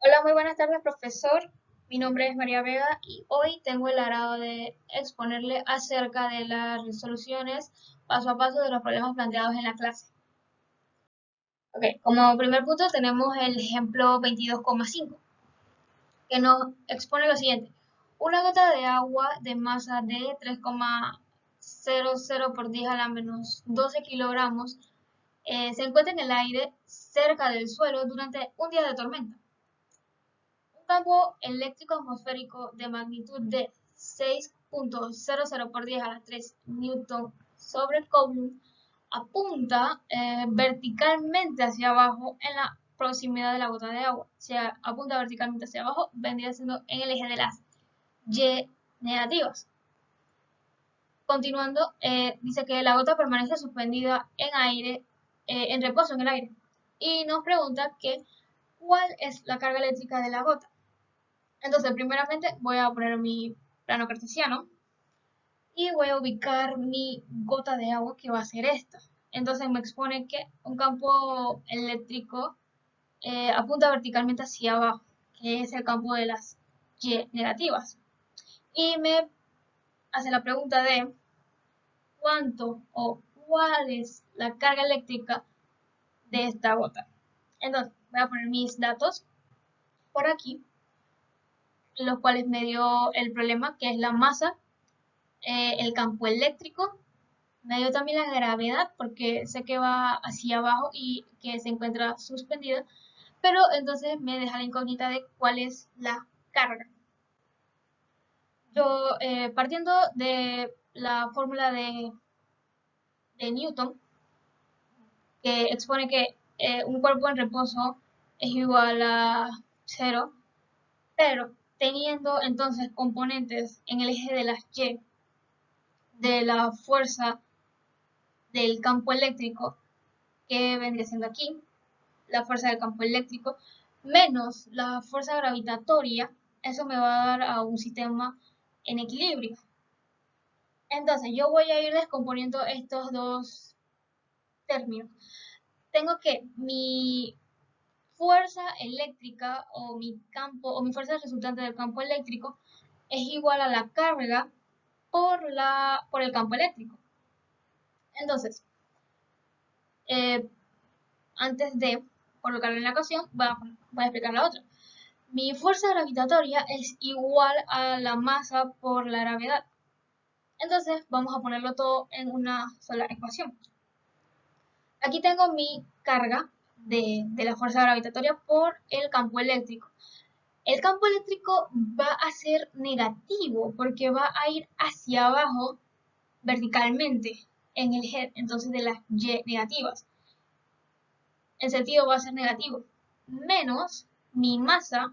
Hola, muy buenas tardes, profesor. Mi nombre es María Vega y hoy tengo el agrado de exponerle acerca de las resoluciones paso a paso de los problemas planteados en la clase. Ok, como primer punto tenemos el ejemplo 22,5, que nos expone lo siguiente. Una gota de agua de masa de 3,00 por 10 a la menos 12 kilogramos se encuentra en el aire cerca del suelo durante un día de tormenta. Un campo eléctrico atmosférico de magnitud de 6,00 por 10 a la 3 newton sobre Coulomb apunta verticalmente hacia abajo en la proximidad de la gota de agua. O sea, apunta verticalmente hacia abajo, vendría siendo en el eje de las Y negativas. Continuando, dice que la gota permanece suspendida en aire, en reposo en el aire. Y nos pregunta que, ¿cuál es la carga eléctrica de la gota? Entonces, primeramente voy a poner mi plano cartesiano y voy a ubicar mi gota de agua que va a ser esta. Entonces me expone que un campo eléctrico apunta verticalmente hacia abajo, que es el campo de las Y negativas. Y me hace la pregunta de cuánto o cuál es la carga eléctrica de esta gota. Entonces, voy a poner mis datos por aquí, los cuales me dio el problema, que es la masa, el campo eléctrico, me dio también la gravedad porque sé que va hacia abajo y que se encuentra suspendida, pero entonces me deja la incógnita de cuál es la carga. Yo, partiendo de la fórmula de Newton, que expone que un cuerpo en reposo es igual a cero, pero teniendo entonces componentes en el eje de las Y de la fuerza del campo eléctrico, que vendría siendo aquí, la fuerza del campo eléctrico, menos la fuerza gravitatoria, eso me va a dar a un sistema en equilibrio. Entonces, yo voy a ir descomponiendo estos dos términos. Tengo que mi fuerza eléctrica o mi campo o mi fuerza resultante del campo eléctrico es igual a la carga por el campo eléctrico. Entonces, eh, antes de colocarlo en la ecuación, voy a explicar la otra. Mi fuerza gravitatoria es igual a la masa por la gravedad. Entonces vamos a ponerlo todo en una sola ecuación. Aquí tengo mi carga de la fuerza gravitatoria por el campo eléctrico. El campo eléctrico va a ser negativo porque va a ir hacia abajo verticalmente en el eje entonces de las Y negativas. El sentido va a ser negativo. Menos mi masa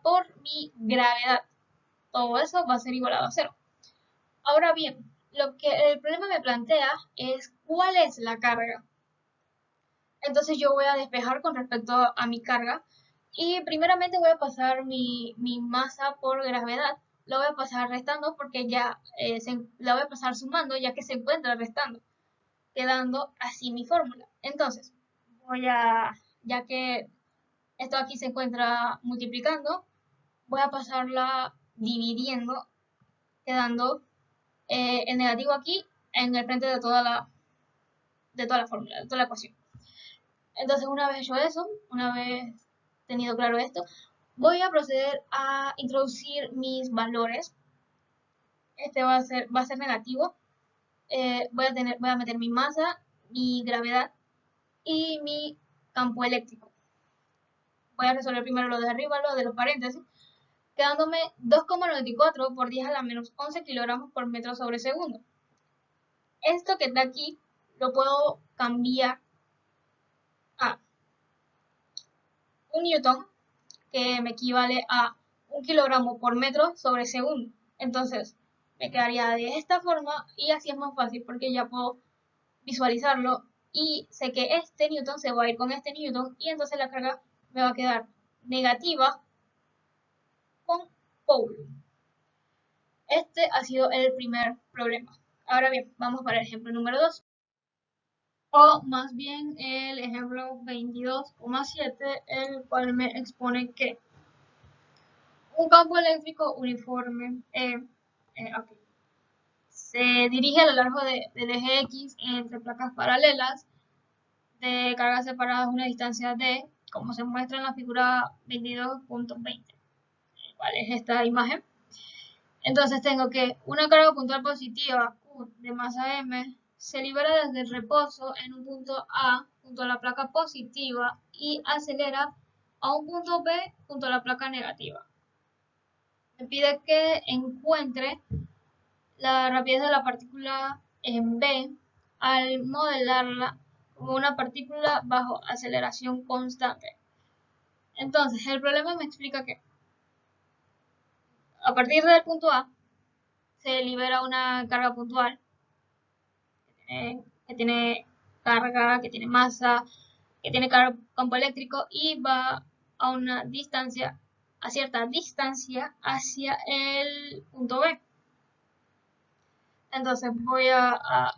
por mi gravedad. Todo eso va a ser igualado a cero. Ahora bien, lo que el problema me plantea es cuál es la carga. Entonces yo voy a despejar con respecto a mi carga y primeramente voy a pasar mi masa por gravedad. La voy a pasar restando porque ya la voy a pasar sumando ya que se encuentra restando, quedando así mi fórmula. Entonces, ya que esto aquí se encuentra multiplicando, voy a pasarla dividiendo, quedando el negativo aquí en el frente de toda la fórmula, de toda la ecuación. Entonces, una vez hecho eso, una vez tenido claro esto, voy a proceder a introducir mis valores. Este va a ser negativo. Voy a meter mi masa, mi gravedad y mi campo eléctrico. Voy a resolver primero lo de arriba, lo de los paréntesis, quedándome 2,94 por 10 a la menos 11 kilogramos por metro sobre segundo. Esto que está aquí lo puedo cambiar a un newton, que me equivale a 1 kilogramo por metro sobre segundo. Entonces, me quedaría de esta forma y así es más fácil porque ya puedo visualizarlo y sé que este newton se va a ir con este newton y entonces la carga me va a quedar negativa con Coulomb. Este ha sido el primer problema. Ahora bien, vamos para el ejemplo número 2. o más bien el ejemplo 22,7, el cual me expone que un campo eléctrico uniforme ok, se dirige a lo largo del eje X entre placas paralelas de cargas separadas a una distancia de, como se muestra en la figura 22,20, ¿cuál es esta imagen? Entonces tengo que una carga puntual positiva Q de masa M se libera desde el reposo en un punto A junto a la placa positiva y acelera a un punto B junto a la placa negativa. Me pide que encuentre la rapidez de la partícula en B al modelarla como una partícula bajo aceleración constante. Entonces, el problema me explica que a partir del punto A se libera una carga puntual que tiene carga, que tiene masa, que tiene campo eléctrico y va a una distancia, a cierta distancia hacia el punto B. Entonces voy a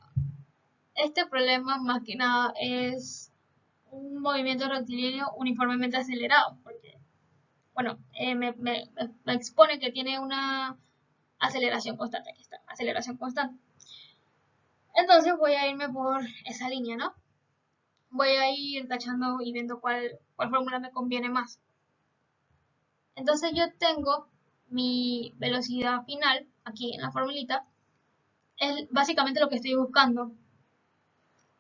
este problema más que nada es un movimiento rectilíneo uniformemente acelerado, porque, bueno, me expone que tiene una aceleración constante, aquí está, aceleración constante. Entonces voy a irme por esa línea, ¿no? Voy a ir tachando y viendo cuál fórmula me conviene más. Entonces yo tengo mi velocidad final aquí en la formulita, es básicamente lo que estoy buscando.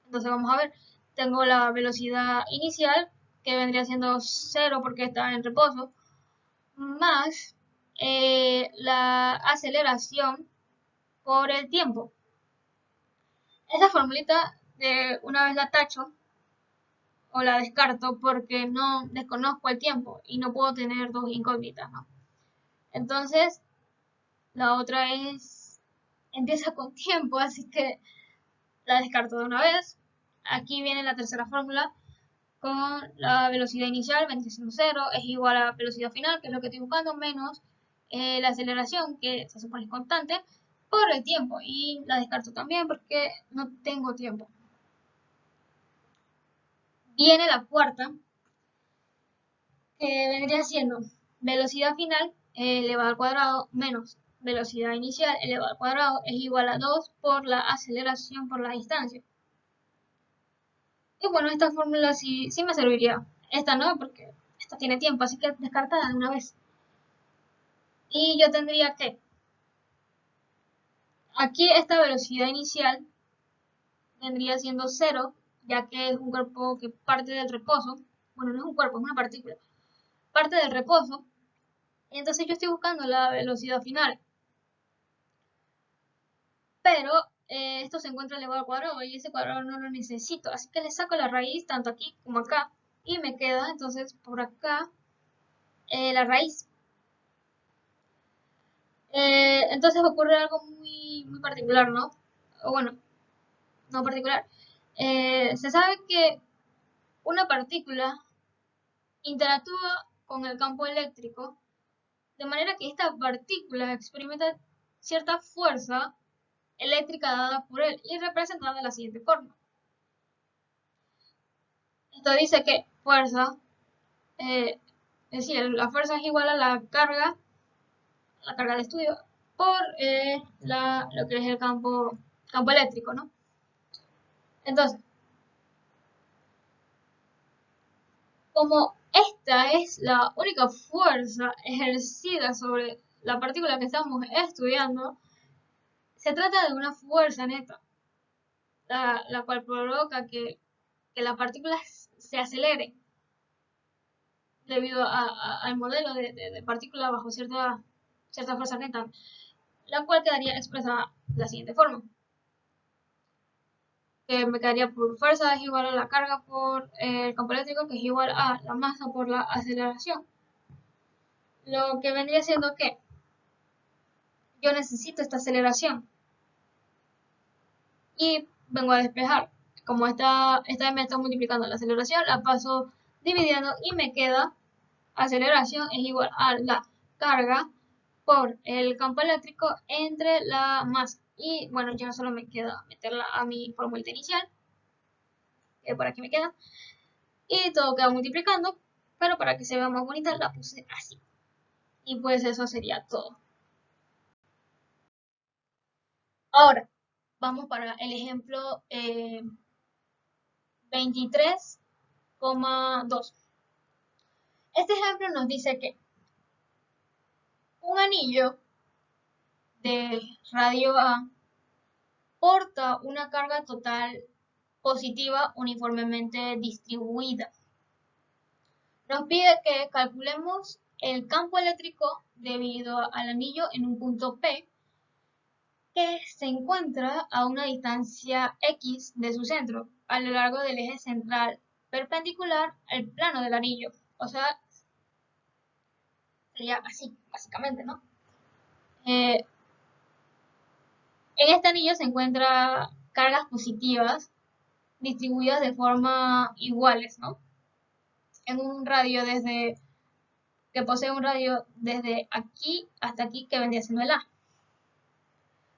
Entonces vamos a ver, tengo la velocidad inicial, que vendría siendo 0 porque está en reposo, más la aceleración por el tiempo. Esta formulita de una vez la tacho o la descarto porque no desconozco el tiempo y no puedo tener dos incógnitas, ¿no? Entonces, la otra empieza con tiempo, así que la descarto de una vez. Aquí viene la tercera fórmula con la velocidad inicial, 0, es igual a la velocidad final, que es lo que estoy buscando, menos la aceleración, que se supone es constante, por el tiempo. Y la descarto también porque no tengo tiempo. Viene la cuarta, que vendría siendo velocidad final elevado al cuadrado menos velocidad inicial elevado al cuadrado es igual a 2 por la aceleración por la distancia. Y bueno, esta fórmula sí me serviría. Esta no, porque esta tiene tiempo, así que descartada de una vez. Y yo tendría que, aquí esta velocidad inicial vendría siendo 0, ya que es un cuerpo que parte del reposo. Bueno, no es un cuerpo, es una partícula. Parte del reposo. Y entonces yo estoy buscando la velocidad final. Pero esto se encuentra elevado al cuadrado y ese cuadrado no lo necesito. Así que le saco la raíz tanto aquí como acá. Y me queda entonces por acá la raíz. Entonces ocurre algo muy particular, ¿no? O bueno, no particular. Se sabe que una partícula interactúa con el campo eléctrico de manera que esta partícula experimenta cierta fuerza eléctrica dada por él y representada de la siguiente forma. Esto dice que fuerza, es decir, la fuerza es igual a la carga de estudio, por lo que es el campo eléctrico, ¿no? Entonces, como esta es la única fuerza ejercida sobre la partícula que estamos estudiando, se trata de una fuerza neta, la cual provoca que la partícula se acelere debido al modelo de partícula bajo cierta fuerza neta, la cual quedaría expresada de la siguiente forma. Que me quedaría por fuerza es igual a la carga por el campo eléctrico, que es igual a la masa por la aceleración. Lo que vendría siendo que yo necesito esta aceleración y vengo a despejar. Como esta vez me está multiplicando la aceleración, la paso dividiendo y me queda aceleración es igual a la carga por el campo eléctrico entre la masa. Y bueno, ya solo me queda meterla a mi fórmula inicial. que por aquí me queda. Y todo queda multiplicando, pero para que se vea más bonita la puse así. Y pues eso sería todo. Ahora, vamos para el ejemplo 23,2. Este ejemplo nos dice que un anillo de radio A porta una carga total positiva uniformemente distribuida. Nos pide que calculemos el campo eléctrico debido al anillo en un punto P que se encuentra a una distancia X de su centro a lo largo del eje central perpendicular al plano del anillo. O sea, sería así, básicamente, ¿no? En este anillo se encuentran cargas positivas distribuidas de forma iguales, ¿no? En un radio que posee un radio desde aquí hasta aquí que vendría siendo el A.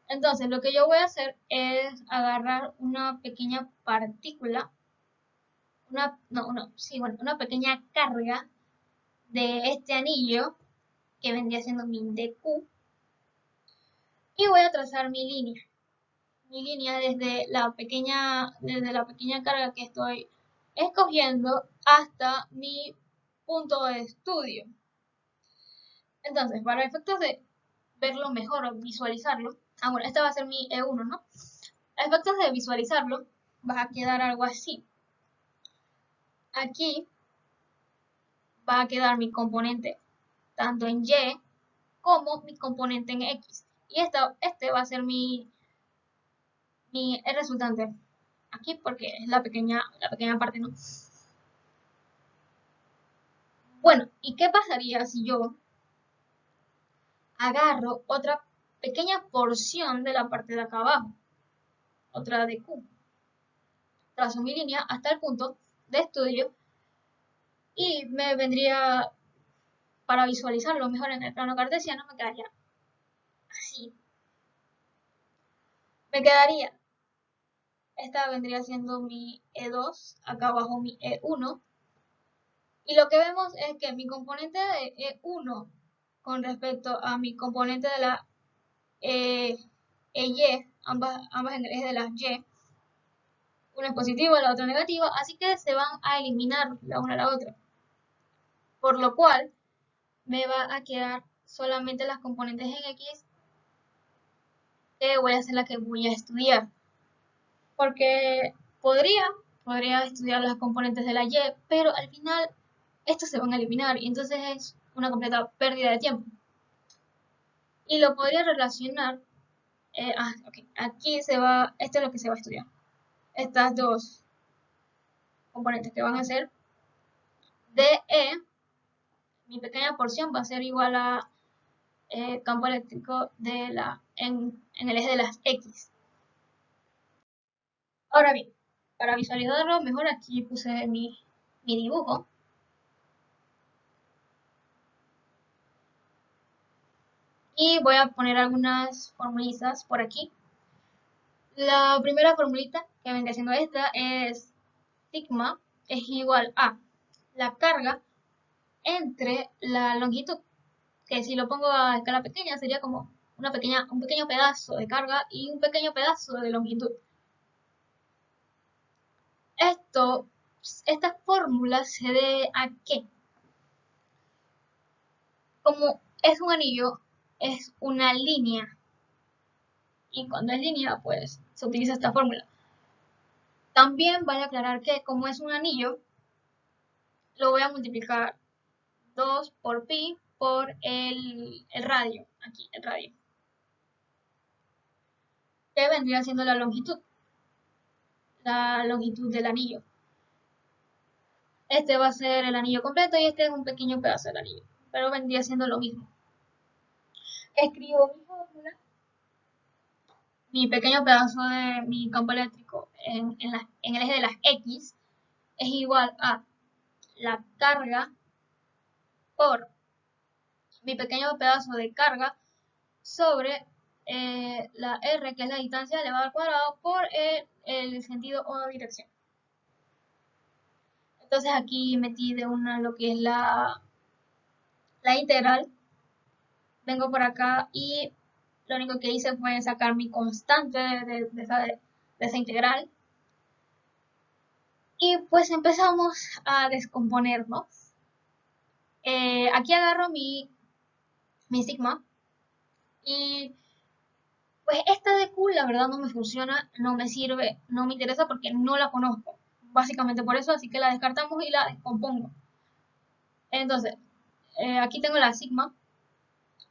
Entonces, lo que yo voy a hacer es agarrar una pequeña partícula, una pequeña carga de este anillo que vendría siendo mi DQ y voy a trazar mi línea desde la pequeña carga que estoy escogiendo hasta mi punto de estudio. Entonces, para efectos de verlo mejor o visualizarlo, bueno, esta va a ser mi E1, ¿no? A efectos de visualizarlo, va a quedar algo así. Aquí va a quedar mi componente tanto en Y como mi componente en X. Y este va a ser el resultante aquí porque es la pequeña parte, ¿no? Bueno, ¿y qué pasaría si yo agarro otra pequeña porción de la parte de acá abajo? Otra de Q. Trazo mi línea hasta el punto de estudio y me vendría, para visualizarlo mejor en el plano cartesiano, me quedaría así. Me quedaría, esta vendría siendo mi E2, acá abajo mi E1. Y lo que vemos es que mi componente de E1 con respecto a mi componente de la EY, ambas en el eje de las Y, una es positiva, la otra negativa, así que se van a eliminar la una a la otra. Por lo cual, me va a quedar solamente las componentes en X, que voy a ser la que voy a estudiar. Porque podría estudiar las componentes de la Y, pero al final estos se van a eliminar y entonces es una completa pérdida de tiempo. Y lo podría relacionar, aquí esto es lo que se va a estudiar. Estas dos componentes que van a ser DE, mi pequeña porción va a ser igual a campo eléctrico en el eje de las X. Ahora bien, para visualizarlo mejor aquí puse mi dibujo. Y voy a poner algunas formulitas por aquí. La primera formulita que vendría siendo esta es sigma es igual a la carga entre la longitud, que si lo pongo a escala pequeña sería como un pequeño pedazo de carga y un pequeño pedazo de longitud. Esta fórmula se debe a que, como es un anillo, es una línea. Y cuando es línea, pues se utiliza esta fórmula. También vale aclarar que como es un anillo, lo voy a multiplicar 2 por pi por el radio, aquí, el radio, que vendría siendo la longitud del anillo. Este va a ser el anillo completo y este es un pequeño pedazo del anillo, pero vendría siendo lo mismo. Escribo mi fórmula, mi pequeño pedazo de mi campo eléctrico en el eje de las X es igual a la carga por mi pequeño pedazo de carga sobre la R, que es la distancia elevada al cuadrado, por el sentido o dirección. Entonces aquí metí de una lo que es la integral. Vengo por acá y lo único que hice fue sacar mi constante de esa integral. Y pues empezamos a descomponernos. Aquí agarro mi sigma y pues esta de Q la verdad no me funciona, no me sirve, no me interesa porque no la conozco. Básicamente por eso, así que la descartamos y la descompongo. Entonces, aquí tengo la sigma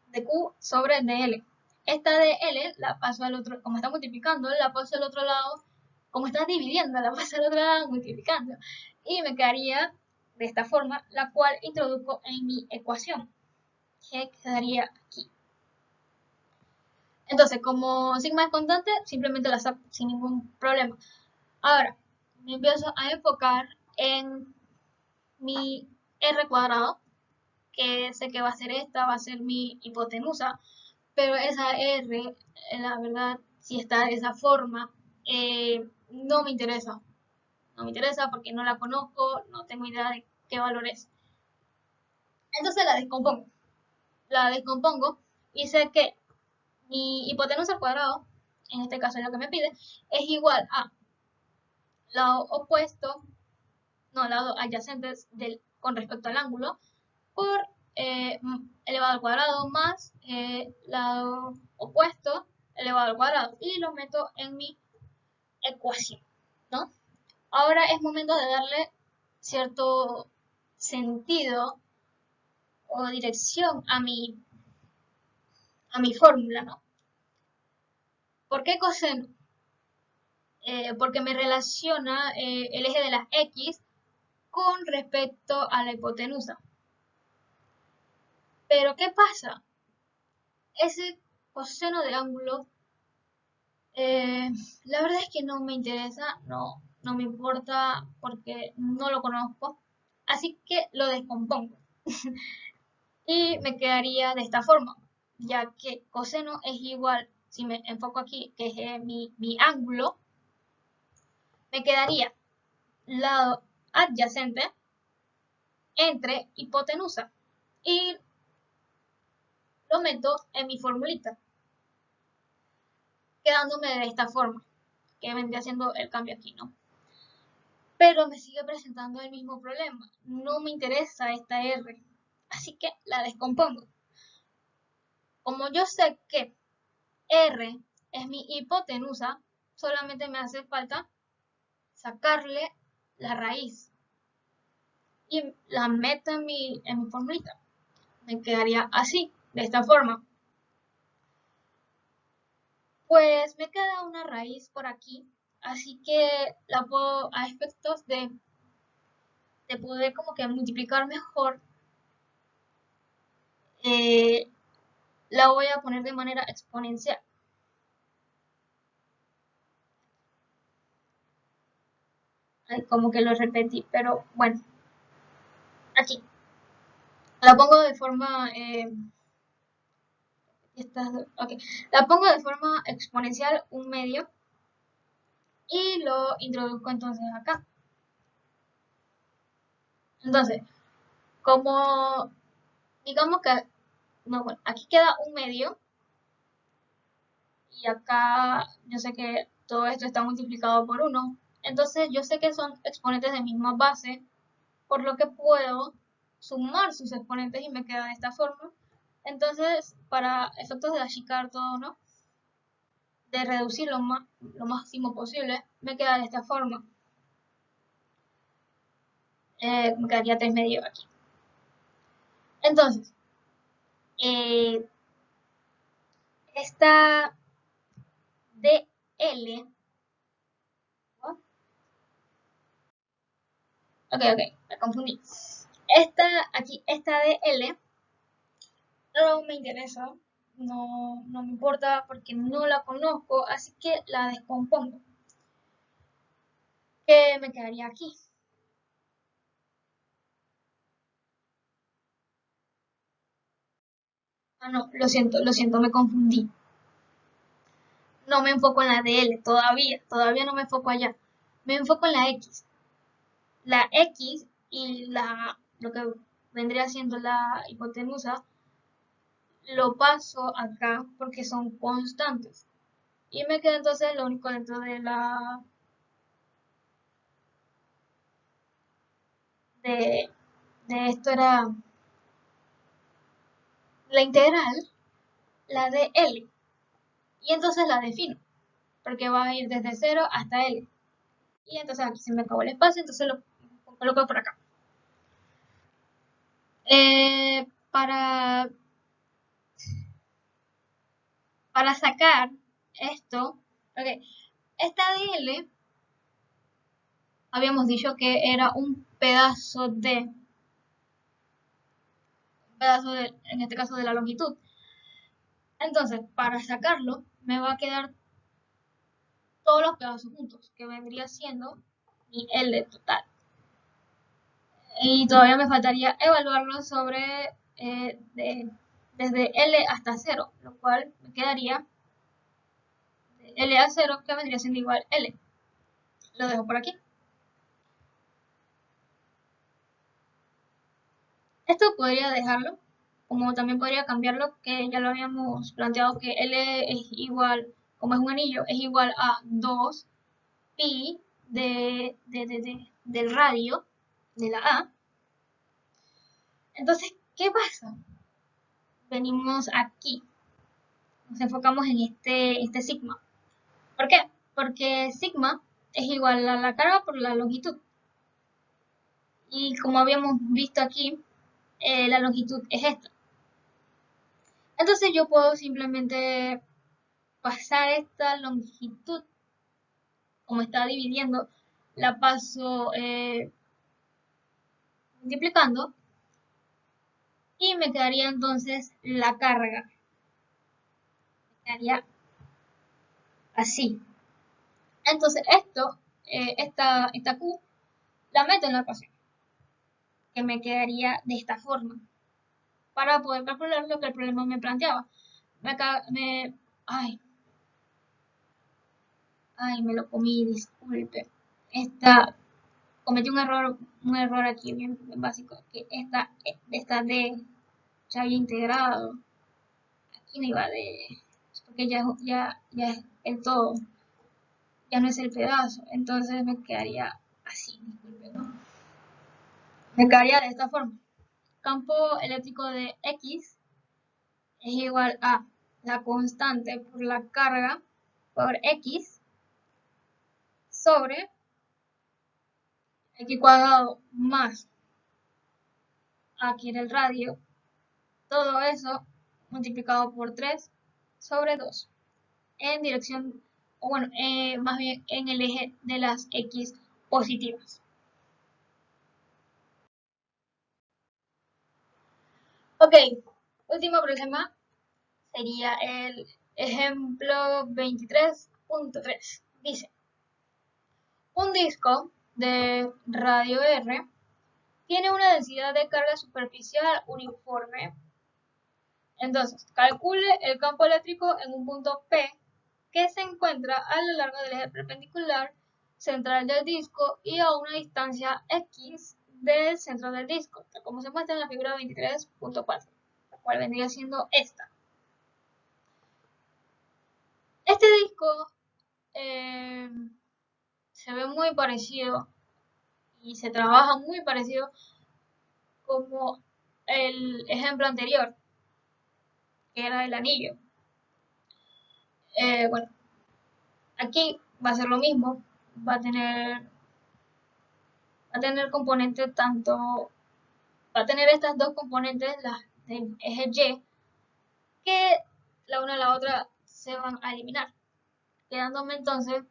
de Q sobre dl. Esta de L la paso al otro, como está multiplicando, la paso al otro lado, como está dividiendo, la paso al otro lado multiplicando. Y me quedaría de esta forma, la cual introduzco en mi ecuación, que quedaría aquí. Entonces, como sigma es constante, simplemente la saco sin ningún problema. Ahora, me empiezo a enfocar en mi r cuadrado, que sé que va a ser esta, va a ser mi hipotenusa, pero esa r, la verdad, si está de esa forma, no me interesa. No me interesa porque no la conozco, no tengo idea de qué valor es. Entonces la descompongo. La descompongo y sé que mi hipotenusa al cuadrado, en este caso es lo que me pide, es igual a lado opuesto, no, lado adyacentes con respecto al ángulo, por elevado al cuadrado más lado opuesto elevado al cuadrado. Y lo meto en mi ecuación, ¿no? Ahora es momento de darle cierto sentido o dirección a mi fórmula, ¿no? ¿Por qué coseno? Porque me relaciona el eje de las X con respecto a la hipotenusa. Pero ¿qué pasa? Ese coseno de ángulo, la verdad es que no me interesa, no me importa porque no lo conozco. Así que lo descompongo. Y me quedaría de esta forma, ya que coseno es igual, si me enfoco aquí, que es mi ángulo, me quedaría lado adyacente entre hipotenusa. Y lo meto en mi formulita, quedándome de esta forma, que vendría haciendo el cambio aquí, ¿no? Pero me sigue presentando el mismo problema. No me interesa esta R, así que la descompongo. Como yo sé que R es mi hipotenusa, solamente me hace falta sacarle la raíz y la meto en mi formulita. Me quedaría así, de esta forma. Pues me queda una raíz por aquí, así que la puedo, a efectos de poder como que multiplicar mejor, eh, la voy a poner de manera exponencial. Ay, como que lo repetí, pero bueno, aquí. La pongo de forma, okay. La pongo de forma exponencial 1/2 y lo introduzco entonces acá. Entonces, como digamos que, no, bueno, aquí queda 1/2 y acá yo sé que todo esto está multiplicado por 1. Entonces yo sé que son exponentes de misma base, por lo que puedo sumar sus exponentes y me queda de esta forma. Entonces, para efectos de achicar todo, ¿no? De reducir lo máximo posible, me queda de esta forma. Me quedaría 3/2 aquí. Entonces, esta DL, ¿no? Ok, me confundí. Esta DL no me interesa, no me importa porque no la conozco, así que la descompongo. ¿Qué me quedaría aquí? Ah, no, lo siento, me confundí. No me enfoco en la DL, todavía no me enfoco allá. Me enfoco en la X. la X y lo que vendría siendo la hipotenusa, lo paso acá porque son constantes. Y me queda entonces lo único dentro de, de esto era la integral, la de L. Y entonces la defino, porque va a ir desde 0 hasta L. Y entonces aquí se me acabó el espacio, entonces lo coloco por acá. Eh, para, para sacar esto, ok, esta de L habíamos dicho que era un pedazo de, en este caso de la longitud. Entonces, para sacarlo, me va a quedar todos los pedazos juntos, que vendría siendo mi L total. Y todavía me faltaría evaluarlo sobre desde L hasta 0, lo cual me quedaría de L a 0, que vendría siendo igual L. Lo dejo por aquí. Esto podría dejarlo, como también podría cambiarlo, que ya lo habíamos planteado que L es igual, como es un anillo, es igual a 2 pi del radio de la A. Entonces, ¿qué pasa? Venimos aquí, nos enfocamos en este sigma. ¿Por qué? Porque sigma es igual a la carga por la longitud. Y como habíamos visto aquí, la longitud es esta. Entonces yo puedo simplemente pasar esta longitud, como está dividiendo, la paso multiplicando y me quedaría entonces la carga. Me quedaría así. Entonces esta Q, la meto en la ecuación, que me quedaría de esta forma, para poder calcular lo que el problema me planteaba. Ay, me lo comí, disculpe. Cometí un error aquí bien básico, que esta D ya había integrado. Aquí no iba de, porque ya es el todo, ya no es el pedazo, entonces me quedaría así, disculpe, ¿no? Me quedaría de esta forma. Campo eléctrico de X es igual a la constante por la carga por X sobre X cuadrado más aquí en el radio, todo eso multiplicado por 3 sobre 2 en dirección, o bueno, más bien en el eje de las X positivas. Ok, último problema sería el ejemplo 23.3. Dice, un disco de radio R tiene una densidad de carga superficial uniforme. Entonces, calcule el campo eléctrico en un punto P que se encuentra a lo largo del eje perpendicular central del disco y a una distancia X del centro del disco, tal como se muestra en la figura 23.4, la cual vendría siendo esta. Este disco se ve muy parecido y se trabaja muy parecido como el ejemplo anterior, que era el anillo. Bueno, aquí va a ser lo mismo, va a tener componentes tanto, va a tener estas dos componentes, las del eje Y, que la una y la otra se van a eliminar, quedándome entonces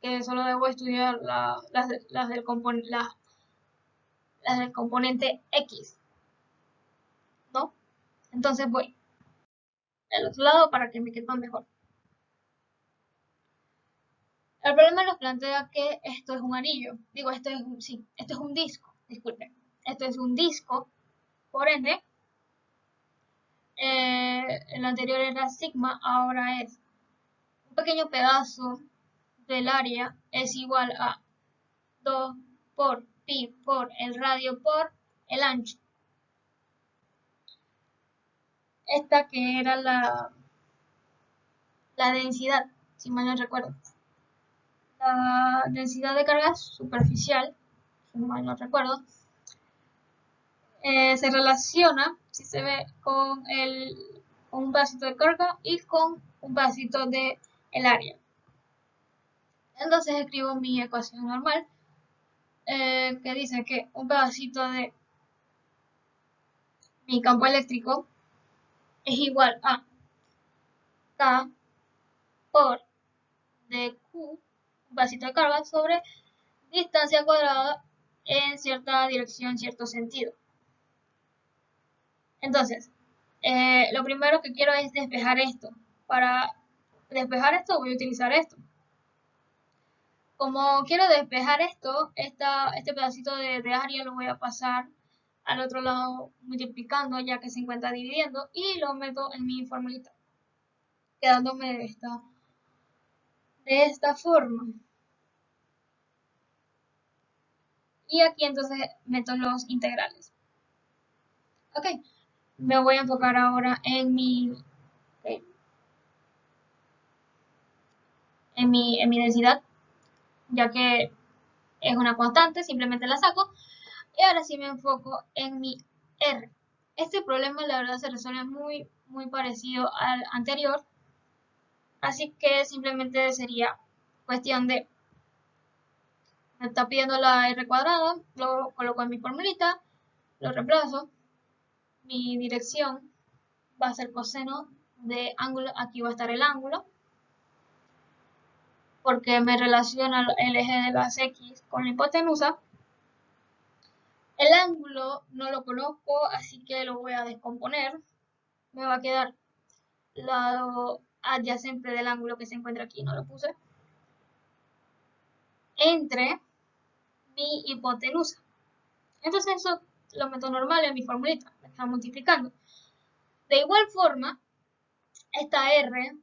que solo debo estudiar las del componente X, ¿no? Entonces voy al otro lado para que me quepan mejor. El problema nos plantea que esto es un anillo. Digo, esto es un disco, disculpen. Esto es un disco, por ende, el anterior era sigma, ahora es un pequeño pedazo del área es igual a 2 por pi por el radio por el ancho. Esta que era la densidad, si mal no recuerdo. La densidad de carga superficial, si mal no recuerdo, se relaciona, si se ve, con un pedacito de carga y con un pedacito de el área. Entonces escribo mi ecuación normal, que dice que un pedacito de mi campo eléctrico es igual a K por dQ, un pedacito de carga, sobre distancia cuadrada en cierta dirección, cierto sentido. Entonces, lo primero que quiero es despejar esto. Para despejar esto voy a utilizar esto. Como quiero despejar esto, este pedacito de área lo voy a pasar al otro lado multiplicando, ya que se encuentra dividiendo, y lo meto en mi formulita, quedándome de esta forma. Y aquí entonces meto los integrales. Ok, me voy a enfocar ahora en mi densidad, ya que es una constante, simplemente la saco. Y ahora sí me enfoco en mi R. Este problema la verdad se resuelve muy parecido al anterior, así que simplemente sería cuestión de, me está pidiendo la R cuadrada, lo coloco en mi formulita, lo reemplazo, mi dirección va a ser coseno de ángulo, aquí va a estar el ángulo, porque me relaciona el eje de las X con la hipotenusa. El ángulo no lo conozco, así que lo voy a descomponer. Me va a quedar lado adyacente del ángulo que se encuentra aquí, no lo puse, entre mi hipotenusa. Entonces eso lo meto normal en mi formulita, me está multiplicando. De igual forma, esta R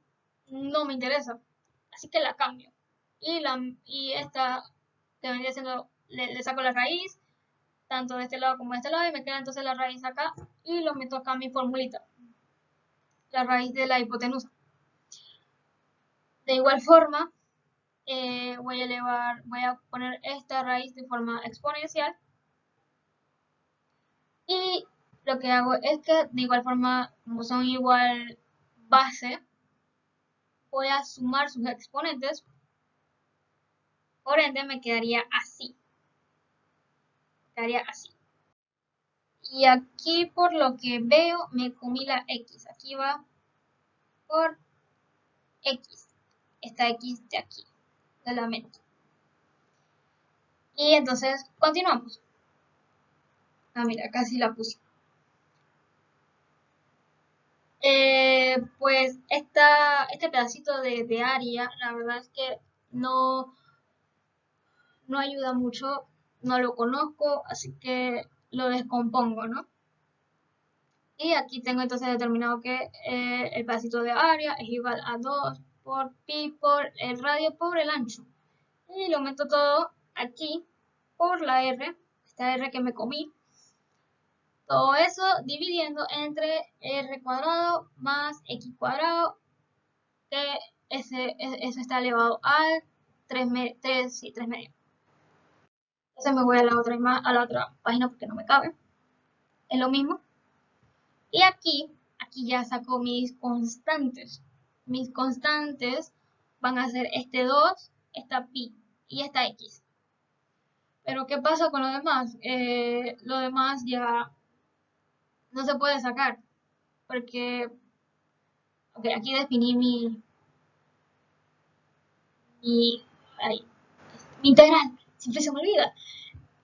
no me interesa, así que la cambio. Y esta que vendría siendo, le saco la raíz, tanto de este lado como de este lado, y me queda entonces la raíz acá, y lo meto acá en mi formulita, la raíz de la hipotenusa. De igual forma, voy a poner esta raíz de forma exponencial, y lo que hago es que de igual forma, como son igual base, voy a sumar sus exponentes, por ende me quedaría así. Y aquí por lo que veo me comí la X, aquí va por X, esta X de aquí, lo lamento. Y entonces continuamos. Ah, mira, casi la puse. Pues este pedacito de área, la verdad es que no ayuda mucho, no lo conozco, así que lo descompongo, ¿no? Y aquí tengo entonces determinado que el pedacito de área es igual a 2 por pi por el radio por el ancho. Y lo meto todo aquí por la R, esta R que me comí. Todo eso dividiendo entre R cuadrado más X cuadrado, que eso está elevado al 3 medios. Entonces me voy a la otra página porque no me cabe. Es lo mismo. Y aquí ya saco mis constantes. Mis constantes van a ser este 2, esta pi y esta x. Pero ¿qué pasa con lo demás? Lo demás ya no se puede sacar. Porque aquí definí mi, mi integral. Siempre se me olvida.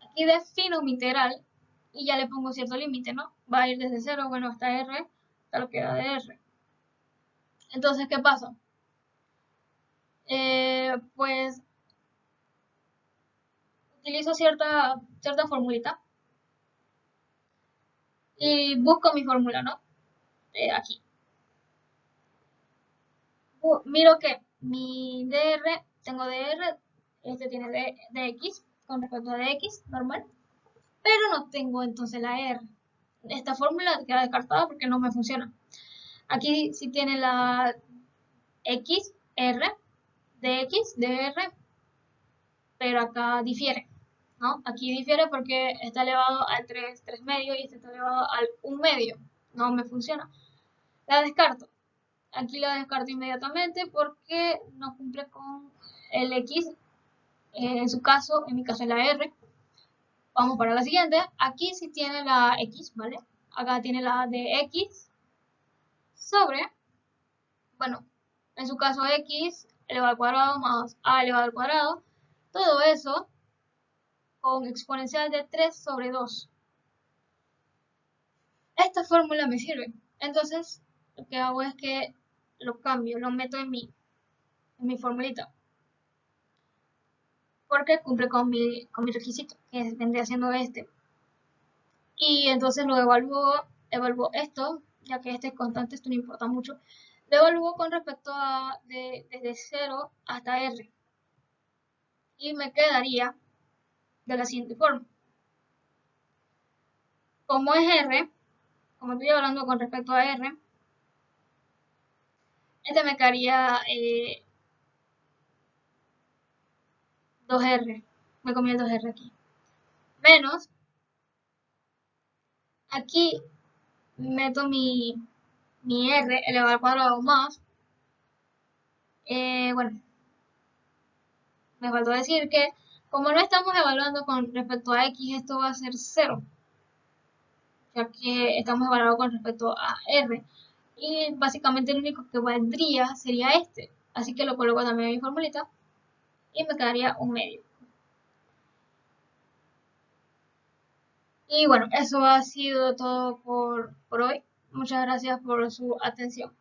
Aquí defino mi integral y ya le pongo cierto límite, ¿no? Va a ir desde 0, bueno, hasta r, hasta lo que da de r. Entonces, ¿qué pasa? Pues utilizo cierta formulita y busco mi fórmula, ¿no? Aquí. Miro que mi dr, tengo dr, este tiene dx con respecto a dx, normal. pero no tengo entonces la R. Esta fórmula queda descartada porque no me funciona. Aquí sí tiene la X, R, dx, dr, pero acá difiere, ¿no? Aquí difiere porque está elevado al 3 medio y este está elevado al 1 medio. No me funciona. La descarto. Aquí la descarto inmediatamente porque no cumple con el X, en su caso, en mi caso es la R. Vamos para la siguiente. Aquí sí tiene la X, ¿vale? Acá tiene la de X sobre, bueno, en su caso X elevado al cuadrado más A elevado al cuadrado. Todo eso con exponencial de 3 sobre 2. Esta fórmula me sirve. Entonces, lo que hago es que lo cambio, lo meto en mi formulita. Porque cumple con mi requisito, que vendría siendo este. Y entonces lo evalúo esto, ya que este es constante, esto no importa mucho. Lo evalúo con respecto a desde 0 hasta R. Y me quedaría de la siguiente forma. Como es R, como estoy hablando con respecto a R, este me quedaría 2R. Me comí el 2R aquí. Menos, aquí meto mi R elevado al cuadrado más. Bueno, me faltó decir que como no estamos evaluando con respecto a X, esto va a ser 0, ya que estamos evaluando con respecto a R. Y básicamente el único que valdría sería este. Así que lo coloco también en mi formulita y me quedaría 1 medio. Y bueno, eso ha sido todo por hoy. Muchas gracias por su atención.